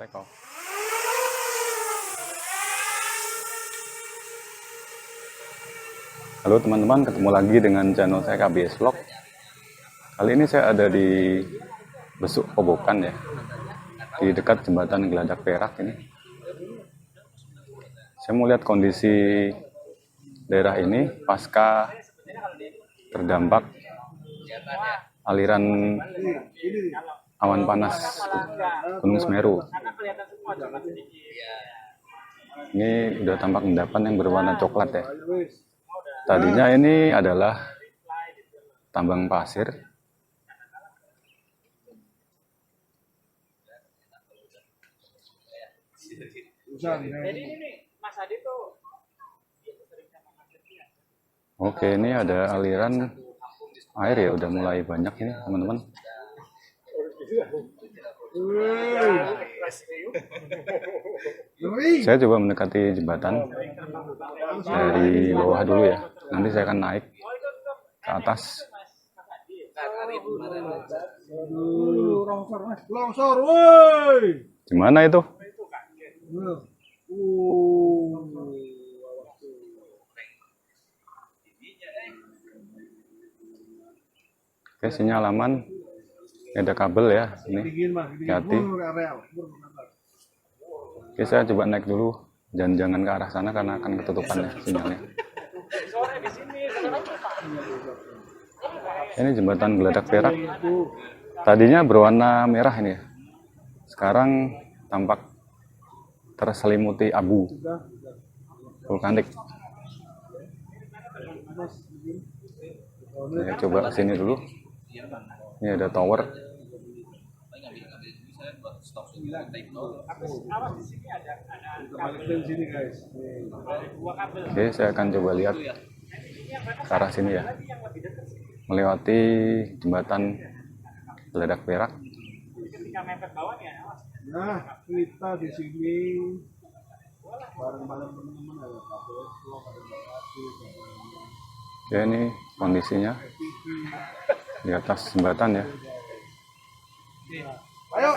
Eko. Halo teman-teman, ketemu lagi dengan channel saya KBS Vlog. Kali ini saya ada di Besuk Kobokan ya, di dekat jembatan Geladak Perak ini. Saya mau lihat kondisi daerah ini pasca terdampak aliran awan panas Gunung Semeru. Ini udah tampak endapan yang berwarna coklat ya. Tadinya ini adalah tambang pasir. Oke, ini ada aliran air ya, udah mulai banyak ini teman-teman. Saya coba mendekati jembatan dari bawah dulu ya. Nanti saya akan naik ke atas. Longsor, woi. Gimana itu? Oke, sinyal aman. Ini ada kabel ya. Ini hati. Oke, saya coba naik dulu. Jangan ke arah sana karena akan ketutupan ya sinyalnya. Ini jembatan Geladak Perak. Tadinya berwarna merah ini ya. Sekarang tampak terselimuti abu vulkanik. Saya coba sini dulu. Ini ada tower. Oke, saya akan coba lihat ke arah sini ya, melewati jembatan Geladak Perak. Nah, kita di sini bareng-bareng teman-teman ada KBS Vlog, ada Ya, ini kondisinya di atas jembatan ya. Ayo,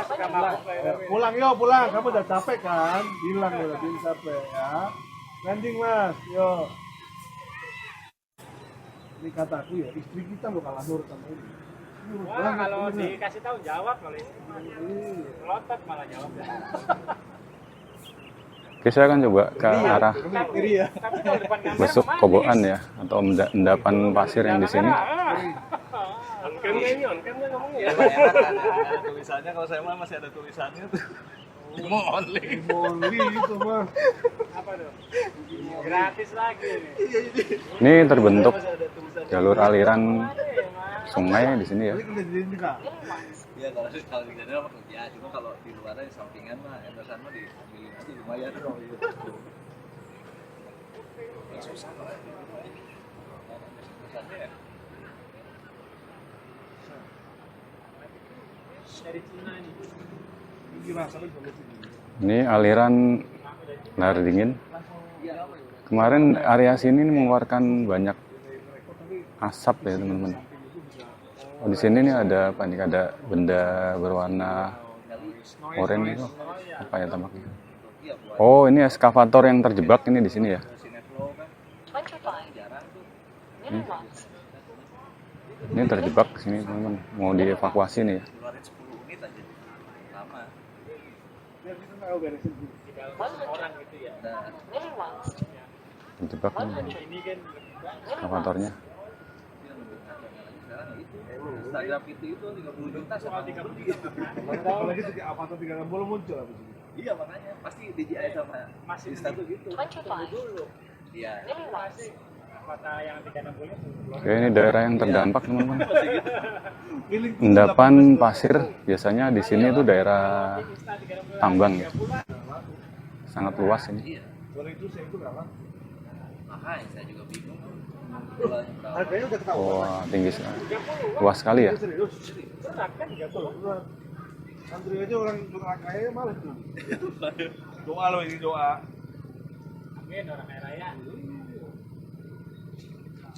pulang yo, pulang. Kamu udah capek kan? Bilang udah capek ya. Landing mas, yo. Ini kataku ya, istri kita lo kalah nurut sama ini. Wah, kalau dikasih tahu jawab kalau ini melotot malah jawab. Oke, saya akan coba ke arah Besuk Kobokan ya, atau endapan pasir yang di sini. On-camnya ngomongnya. Tulisannya kalau saya mah masih ada tulisannya tuh. Mau only itu mah. Apa tuh? Gratis lagi nih. Ini terbentuk jalur aliran sungai di sini ya. Iya, kalau di sana mah ya, cuma kalau di luarnya sampingan mah empesan mah diambilin aja lumayan. Susah lah. Dari Cina nih. Ini aliran lahar dingin. Kemarin area sini mengeluarkan banyak asap ya teman-teman. Oh, di sini nih ada apa nih? Ada benda berwarna oranye itu. Apa ya tampaknya? Oh, ini eskavator yang terjebak ini di sini ya. Ini terjebak di sini teman-teman. Mau dievakuasi nih ya. Terjebak nih eskavatornya. Instagram itu 30 juta sama 30 juta. Apalagi apa tuh 30 muncul apa sih? Iya, makanya pasti DJI sama Insta tuh gitu. Dulu. Iya. Kota yang 360 Oke, ini daerah yang terdampak teman-teman. Endapan pasir biasanya di sini itu daerah tambang ya. Sangat luas ini. Itu saya itu berapa? Makanya saya juga bingung. Harganya udah ketahuan. Wah, tinggi sekali. Luas sekali ya. Serius? Santri aja orang kaya malah tuh. Doa lo ini doa. Amin, orang kaya raya.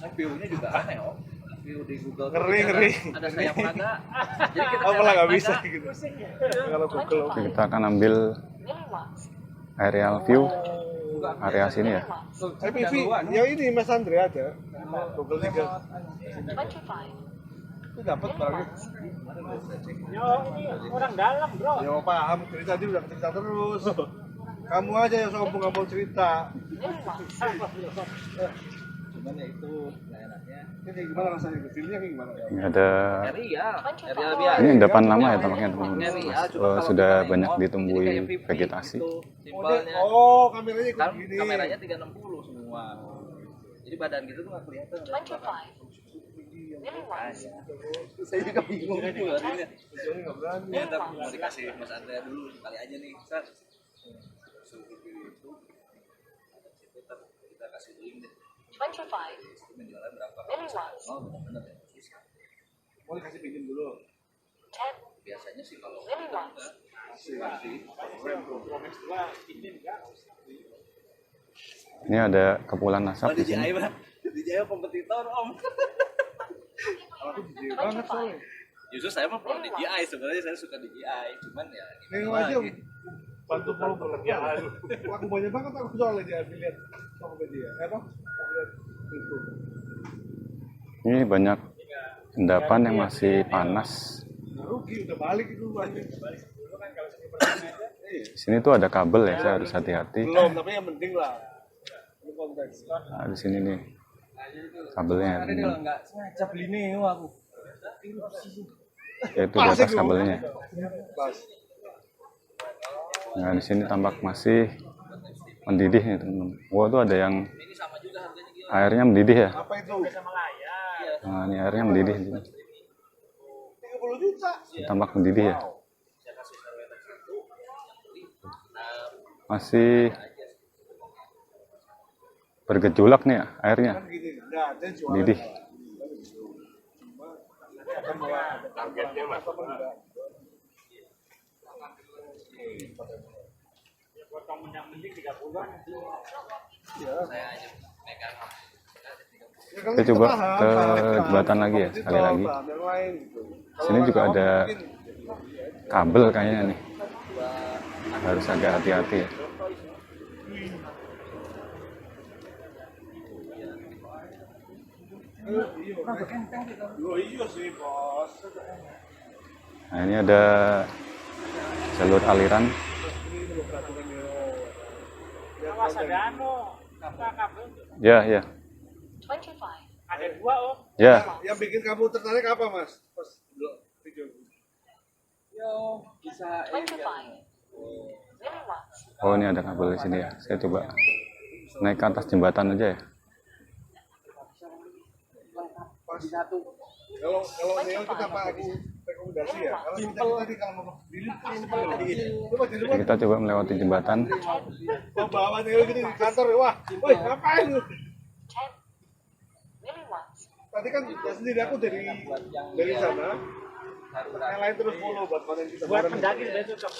View-nya juga aneh, oh. review di Google tuh Ngeri, kita ngeri. ada sayap naga. Jadi kita Apa lah nggak naik bisa naga. gitu. Kalau Google. Oke, kita akan ambil aerial view area sini ya. PV, ya ini Mas Andre ada. Google 3. Itu dapat barangnya. Yo, ini orang dalam, bro. Ya paham, cerita dia udah cerita terus. Kamu aja yang sombong nggak mau cerita. Cuman ya itu nggak enaknya. Ini gimana rasanya kecilnya kayak gimana? Ini ada Area biasa. ini depan lama ya tampaknya teman-teman. Area, cuma kalau Sudah kita banyak remote, ditumbuhi jadi kayak VV vegetasi. gitu, simpelnya. Oh, kameranya Kan kayak gini. kameranya 360 semua. Jadi badan gitu tuh nggak kelihatan. Saya juga bingung gitu harinya. Ini nggak berani. Ya, ntar mau dikasih Mas Andrea dulu sekali aja nih, Sat. Suruh review itu. Situ ntar kita kasih link deh. Itu menjualnya berapa? Oh, benar ya. Mau dikasih pinjam dulu. Biasanya sih kalau enggak sih. Ini ada kepulan asap Oh, di sini. DJI Bang. DJI kompetitor, Om. Aku gede banget soalnya. Justru saya mah pro DJI, sebenarnya saya suka DJI, cuman ya Nengok gimana aja. lagi. Bantu follow ya. Aku banyak banget aku soalnya dia lihat sama dia. Apa? Aku lihat itu. Ini banyak endapan yang masih panas. Rugi udah balik itu banyak. Di sini tuh ada kabel ya, saya harus hati-hati. Belum, tapi yang penting lah. Ini konteks. Nah, di sini nih kabelnya, ya, teman-teman. Enggak sengaja beli nih aku. Yaitu di atas kabelnya. Pas. Nah, di sini tampak masih mendidih nih teman-teman. Wah, tuh ada yang airnya mendidih ya. Apa itu? Nah, ini airnya mendidih di sini. 30 juta. Tampak mendidih ya. Masih bergejolak nih ya, airnya. Kan gini, enggak ada jualan. Mendidih. Akan bawa targetnya mas. Saya aja megang. Kita coba ke jembatan lagi ya, sekali lagi. Sini juga ada kabel kayaknya nih. Harus agak hati-hati ya. Oh iya sih bos. Nah, ini ada jalur aliran. Awas ada apa kabel? Ya, ya. Ada 2, Om. Ya, Yang bikin kamu tertarik apa mas? Pas video. Yo, bisa oh ini ada kabel di sini ya. Saya coba naik ke atas jembatan aja ya. Kalau Neo kita apa aku rekomendasi ya. Kalau kita tadi kalau mau beli simpel. Coba di luar. Kita coba melewati jembatan. Mau bawa Neo gitu di kantor ya. Wah, woi ngapain lu? Tadi kan ya sendiri aku dari sana. Yang lain terus follow buat konten kita. Buat bareng. pendaki besok.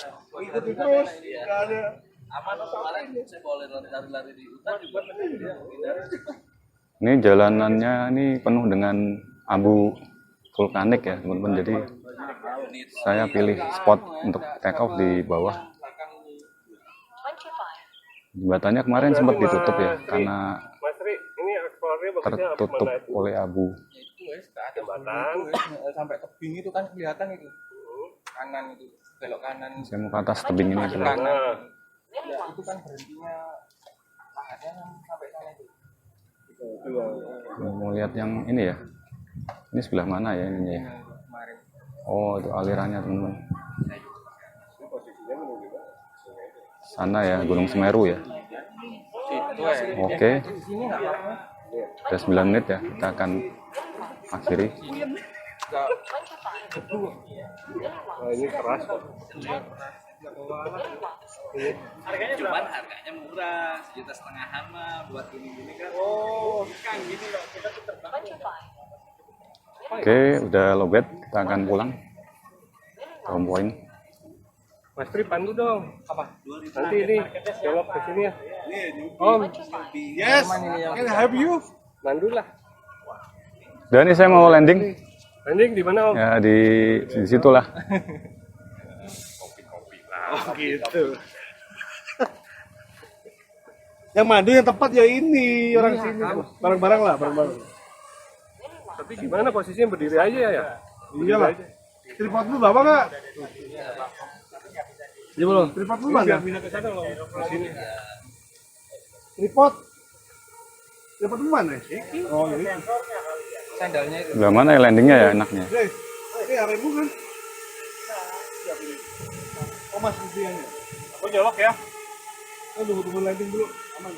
Ikuti terus. Enggak ada. aman kemarin saya boleh lari-lari di hutan juga Ini jalanannya ini penuh dengan abu vulkanik ya teman-teman. Jadi saya pilih spot untuk take off di bawah. Jembatannya kemarin sempat ditutup ya karena Mas Tri, ini eksplornya tertutup oleh abu. itu jembatan sampai tebing itu kan kelihatan itu kanan itu belok kanan Saya mau ke atas tebing ini dulu. kanan ya, itu kan berhentinya pahatnya sampai sana itu Mau lihat yang ini ya. Ini sebelah mana ya ininya ya? kemarin Oh itu alirannya teman-teman. Sana ya Gunung Semeru ya. itu Oke. di sini nggak apa-apa Udah 9 menit ya. Kita akan akhiri. nggak Ini keras kok. cuman harganya murah 1,5 juta mah buat gini-gini kan kan gini loh, kita tuh terbang. Oke udah lowbat. Kita akan pulang. Home point. Mas Tri pandu dong. apa Nanti ini jawab ke sini ya. Nih, Om, yes. Can I help you? mandu lah. Dan ini saya mau landing. Landing di mana Om? Ya di situ lah. Oh gitu. Yang mandu yang tepat ya ini orang sini. Bareng-bareng lah, bareng-bareng. Tapi gimana posisinya berdiri aja ya? Iyalah. Tripod lu bawa nggak? Iya belum. Tripod lu mana? Ke sana loh. Di sini. Tripod. Tripod lu mana? Oh ini. Sandalnya itu. Sebelah mana ya landingnya ya enaknya? Ini aremu kan? Oh mas usianya. Aku jawab ya. Tunggu landing dulu. Aman.